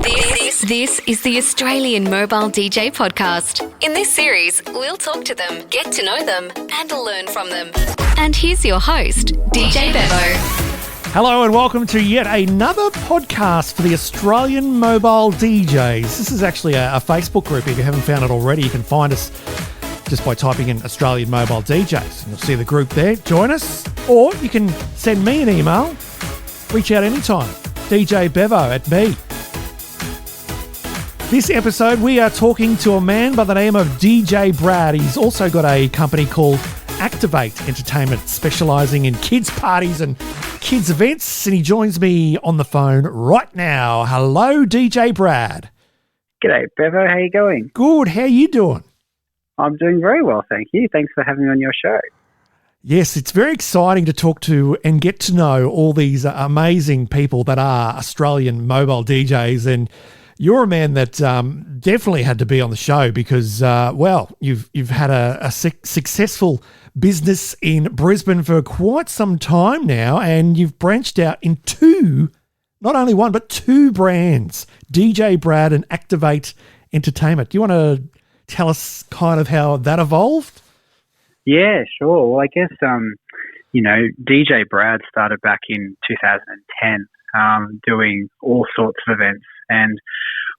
This is the Australian Mobile DJ Podcast. In this series, we'll talk to them, get to know them, and learn from them. And here's your host, DJ Bevo. Hello and welcome to yet another podcast for the Australian Mobile DJs. This is actually a Facebook group. If you haven't found it already, you can find us just by typing in Australian Mobile DJs. And you'll see the group there. Join us, or you can send me an email. Reach out anytime. DJ Bevo at me. This episode, we are talking to a man by the name of DJ Brad. He's also got a company called Activate Entertainment, specialising in kids' parties and kids' events. And he joins me on the phone right now. Hello, DJ Brad. G'day, Bevo. How you going? Good. How you doing? I'm doing very well, thank you. Thanks for having me on your show. Yes, it's very exciting to talk to and get to know all these amazing people that are Australian mobile DJs. And you're a man that definitely had to be on the show because, you've had a successful business in Brisbane for quite some time now, and you've branched out in not only one, but two brands, DJ Brad and Activate Entertainment. Do you want to tell us kind of how that evolved? Yeah, sure. Well, I guess, DJ Brad started back in 2010 doing all sorts of events. And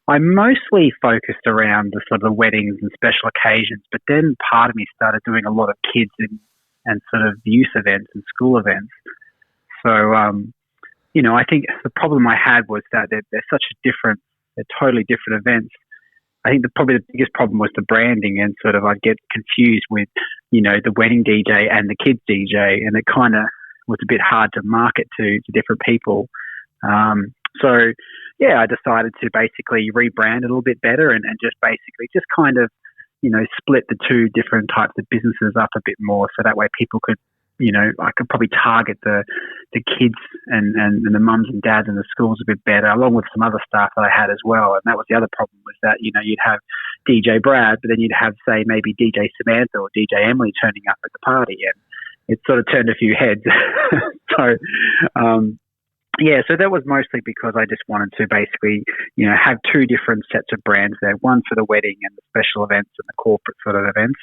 I mostly focused around the sort of weddings and special occasions, but then part of me started doing a lot of kids and sort of youth events and school events. So, I think the problem I had was that they're totally different events. I think probably the biggest problem was the branding, and sort of I'd get confused with, the wedding DJ and the kids DJ, and it kind of was a bit hard to market to different people. I decided to basically rebrand a little bit better and just kind of, split the two different types of businesses up a bit more, so that way people could, I could probably target the kids and the mums and dads in the schools a bit better, along with some other staff that I had as well. And that was the other problem, was that, you'd have DJ Brad, but then you'd have, say, maybe DJ Samantha or DJ Emily turning up at the party, and it sort of turned a few heads. So that was mostly because I just wanted to basically, have two different sets of brands there, one for the wedding and the special events and the corporate sort of events,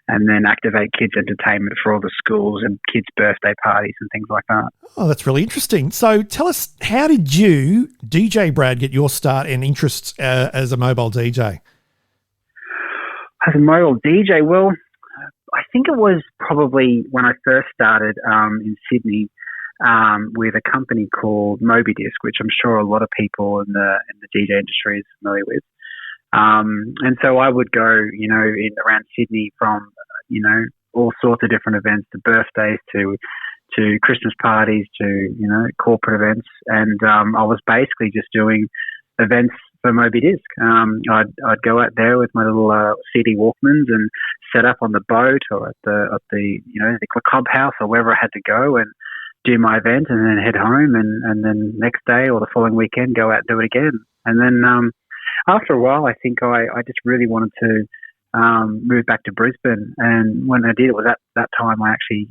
and then Activate Kids Entertainment for all the schools and kids' birthday parties and things like that. Oh, that's really interesting. So tell us, how did you, DJ Brad, get your start and interest as a mobile DJ? As a mobile DJ, well, I think it was probably when I first started in Sydney, with a company called Moby Disc, which I'm sure a lot of people in the DJ industry is familiar with. And so I would go, around Sydney from, all sorts of different events, to birthdays, to Christmas parties, to, corporate events. And I was basically just doing events for Moby Disc. I'd go out there with my little CD Walkmans and set up on the boat or at the clubhouse or wherever I had to go, and do my event and then head home, and then next day or the following weekend go out and do it again. And then after a while, I think I just really wanted to move back to Brisbane. And when I did, it was at that time I actually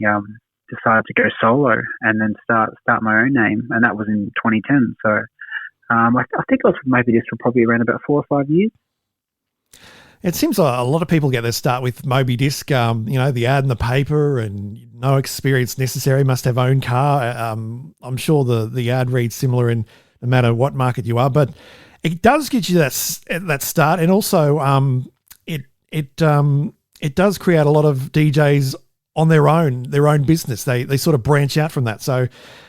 decided to go solo and then start my own name, and that was in 2010. So I think I was maybe just for probably around about 4 or 5 years. It seems like a lot of people get their start with Moby Disc, the ad in the paper, and no experience necessary, must have own car. I'm sure the ad reads similar in no matter what market you are, but it does get you that start, and also it does create a lot of DJs on their own business. They sort of branch out from that. So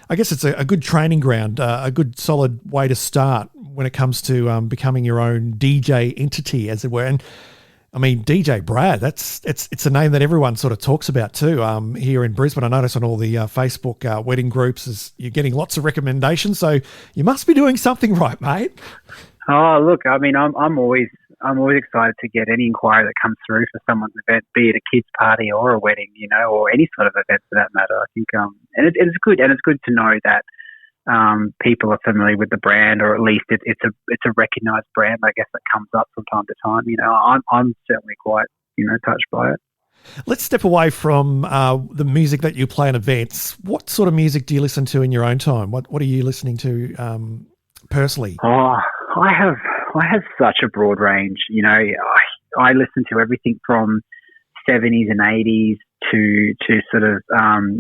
I guess it's a good training ground, a good solid way to start when it comes to becoming your own DJ entity, as it were. And I mean, DJ Brad, it's a name that everyone sort of talks about too. Here in Brisbane, I notice on all the Facebook wedding groups, you're getting lots of recommendations. So you must be doing something right, mate. Oh, look, I mean, I'm always excited to get any inquiry that comes through for someone's event, be it a kids' party or a wedding, or any sort of event for that matter. I think, and it's good to know that people are familiar with the brand, or at least it's a recognised brand, I guess, that comes up from time to time. I'm certainly quite touched by it. Let's step away from the music that you play in events. What sort of music do you listen to in your own time? What are you listening to personally? Oh, I have such a broad range. You know, I listen to everything from 70s and 80s to sort of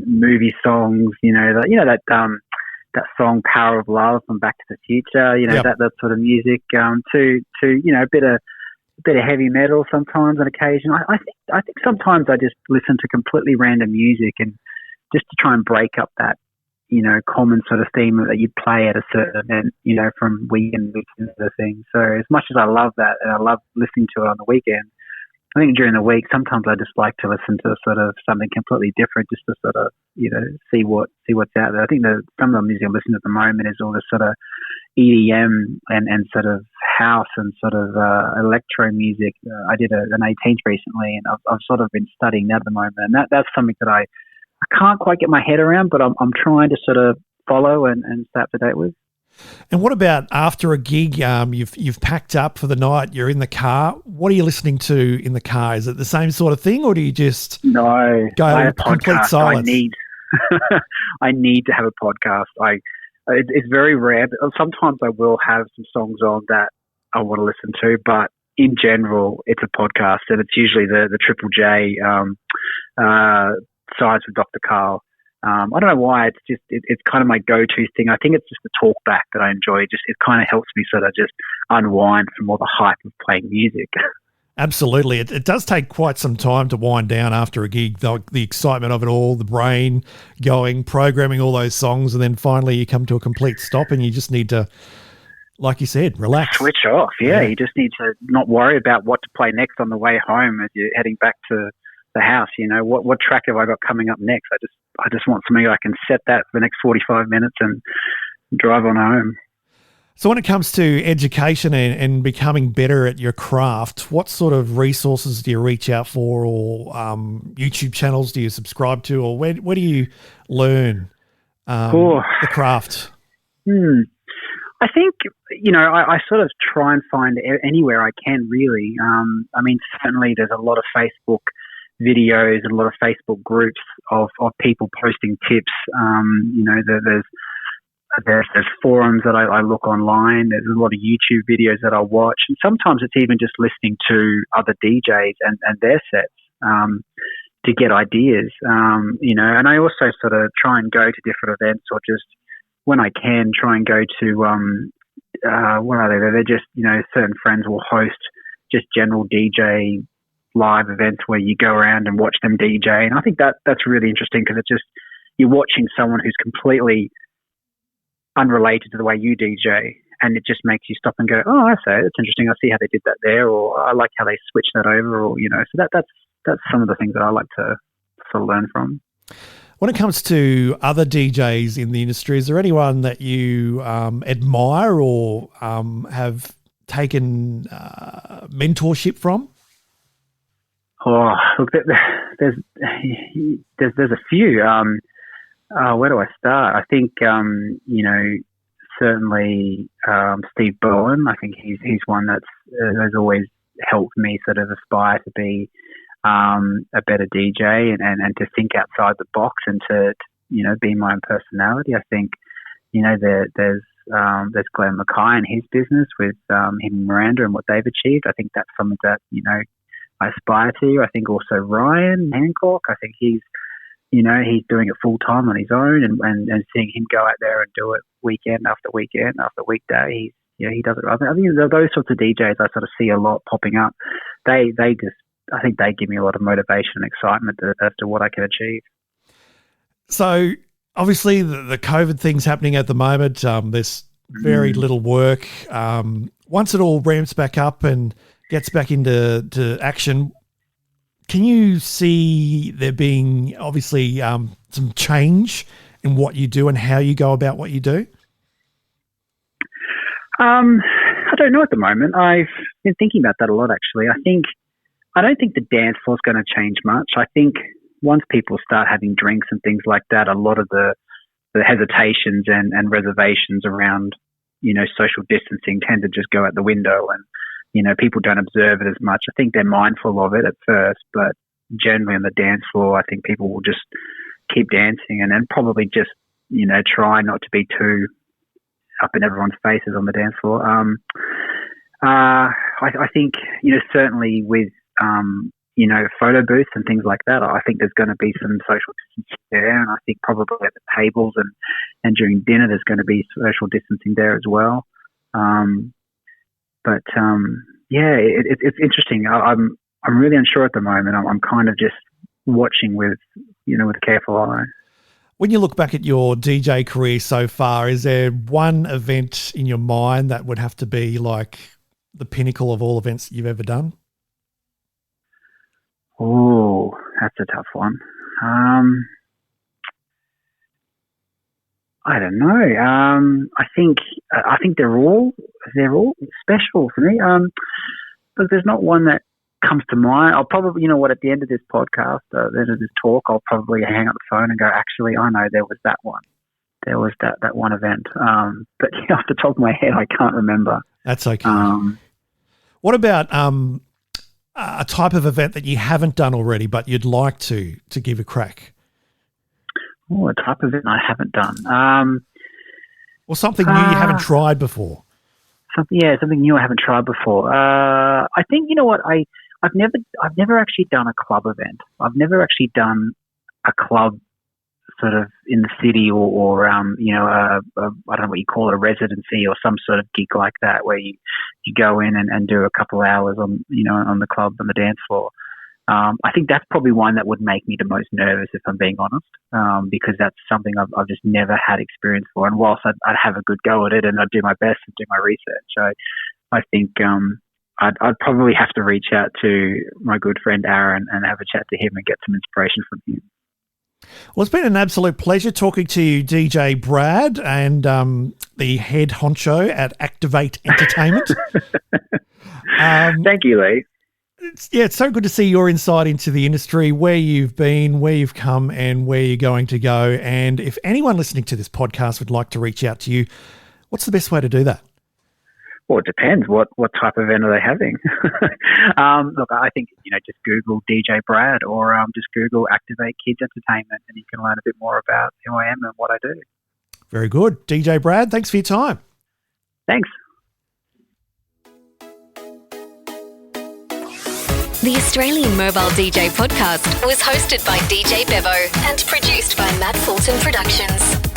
movie songs. That song "Power of Love" from Back to the Future. You know, Yep. that sort of music. To a bit of heavy metal sometimes on occasion. I think sometimes I just listen to completely random music and just to try and break up that, you know, common sort of theme that you play at a certain event, you know, from weekend to the thing. So as much as I love that and I love listening to it on the weekend, I think during the week sometimes I just like to listen to sort of something completely different just to sort of, you know, see what's out there. I think that some of the music I'm listening to at the moment is all this sort of EDM and sort of house and sort of electro music. I did an 18th recently, and I've sort of been studying that at the moment, and that's something that I can't quite get my head around, but I'm trying to sort of follow and stay up to date with. And what about after a gig? You've packed up for the night. You're in the car. What are you listening to in the car? Is it the same sort of thing, or do you just No, go I have complete podcast. silence? I need to have a podcast. It's very rare. Sometimes I will have some songs on that I want to listen to, but in general, it's a podcast, and it's usually the Triple J sides with Dr. Carl. I don't know why. It's kind of my go-to thing. I think it's just the talk back that I enjoy. It kind of helps me sort of just unwind from all the hype of playing music. Absolutely. It does take quite some time to wind down after a gig, the excitement of it all, the brain going, programming all those songs, and then finally you come to a complete stop and you just need to, like you said, relax. Switch off. Yeah, you just need to not worry about what to play next on the way home as you're heading back to the house. You know, what track have I got coming up next? I just want something I can set that for the next 45 minutes and drive on home. So when it comes to education and becoming better at your craft, what sort of resources do you reach out for, or YouTube channels do you subscribe to, or where do you learn the craft? I think, you know, I sort of try and find anywhere I can, really. I mean, certainly there's a lot of Facebook videos and a lot of Facebook groups of people posting tips. You know, there's forums that I look online. There's a lot of YouTube videos that I watch, and sometimes it's even just listening to other DJs and their sets to get ideas. You know, and I also sort of try and go to different events, or just when I can try and go to what are they? They're just, you know, certain friends will host just general DJ live events where you go around and watch them DJ, and I think that's really interesting because it's just you're watching someone who's completely unrelated to the way you DJ, and it just makes you stop and go, oh, I say that's interesting. I see how they did that there, or I like how they switched that over, or, you know. So that's some of the things that I like to sort of learn from. When it comes to other DJs in the industry, is there anyone that you admire or have taken mentorship from? Oh, look, there's a few. Where do I start? I think, you know, certainly Steve Bowen. I think he's one that's has always helped me sort of aspire to be a better DJ and to think outside the box and to, you know, be my own personality. I think, you know, there's Glenn Mackay and his business with him and Miranda and what they've achieved. I think that's something that, you know, I aspire to. I think also Ryan Hancock. I think he's doing it full time on his own, and seeing him go out there and do it weekend after weekend after weekday. He does it. I think those sorts of DJs I sort of see a lot popping up. I think they give me a lot of motivation and excitement as to what I can achieve. So obviously the COVID thing's happening at the moment. There's very little work. Once it all ramps back up and gets back into action, can you see there being obviously some change in what you do and how you go about what you do? I don't know at the moment. I've been thinking about that a lot, actually. I don't think the dance floor is going to change much. I think once people start having drinks and things like that, a lot of the hesitations and reservations around, you know, social distancing tend to just go out the window, and, you know, people don't observe it as much. I think they're mindful of it at first, but generally on the dance floor, I think people will just keep dancing and then probably just, you know, try not to be too up in everyone's faces on the dance floor. I think, certainly with, photo booths and things like that, I think there's going to be some social distancing there. And I think probably at the tables and during dinner, there's going to be social distancing there as well. It's interesting. I'm really unsure at the moment. I'm kind of just watching with a careful eye. When you look back at your DJ career so far, is there one event in your mind that would have to be like the pinnacle of all events you've ever done? Oh, that's a tough one. I don't know. I think they're all special for me. But there's not one that comes to mind. I'll probably, at the end of this podcast, the end of this talk, I'll probably hang up the phone and go, actually, I know there was that one. There was that one event. But off the top of my head, I can't remember. That's okay. What about a type of event that you haven't done already, but you'd like to give a crack? Oh, a type of event I haven't done. Or something new you haven't tried before. Something new I haven't tried before. I think, I've never actually done a club event. I've never actually done a club sort of in the city or I don't know what you call it, a residency or some sort of gig like that where you go in and do a couple of hours on the club and the dance floor. I think that's probably one that would make me the most nervous, if I'm being honest, because that's something I've just never had experience for. And whilst I'd have a good go at it and I'd do my best and do my research, I think I'd probably have to reach out to my good friend Aaron and have a chat to him and get some inspiration from him. Well, it's been an absolute pleasure talking to you, DJ Brad, and the head honcho at Activate Entertainment. Thank you, Lee. It's so good to see your insight into the industry, where you've been, where you've come, and where you're going to go. And if anyone listening to this podcast would like to reach out to you, what's the best way to do that? Well, it depends. What type of event are they having? Look, I think, just Google DJ Brad or just Google Activate Kids Entertainment and you can learn a bit more about who I am and what I do. Very good. DJ Brad, thanks for your time. Thanks. The Australian Mobile DJ podcast was hosted by DJ Bevo and produced by Matt Fulton Productions.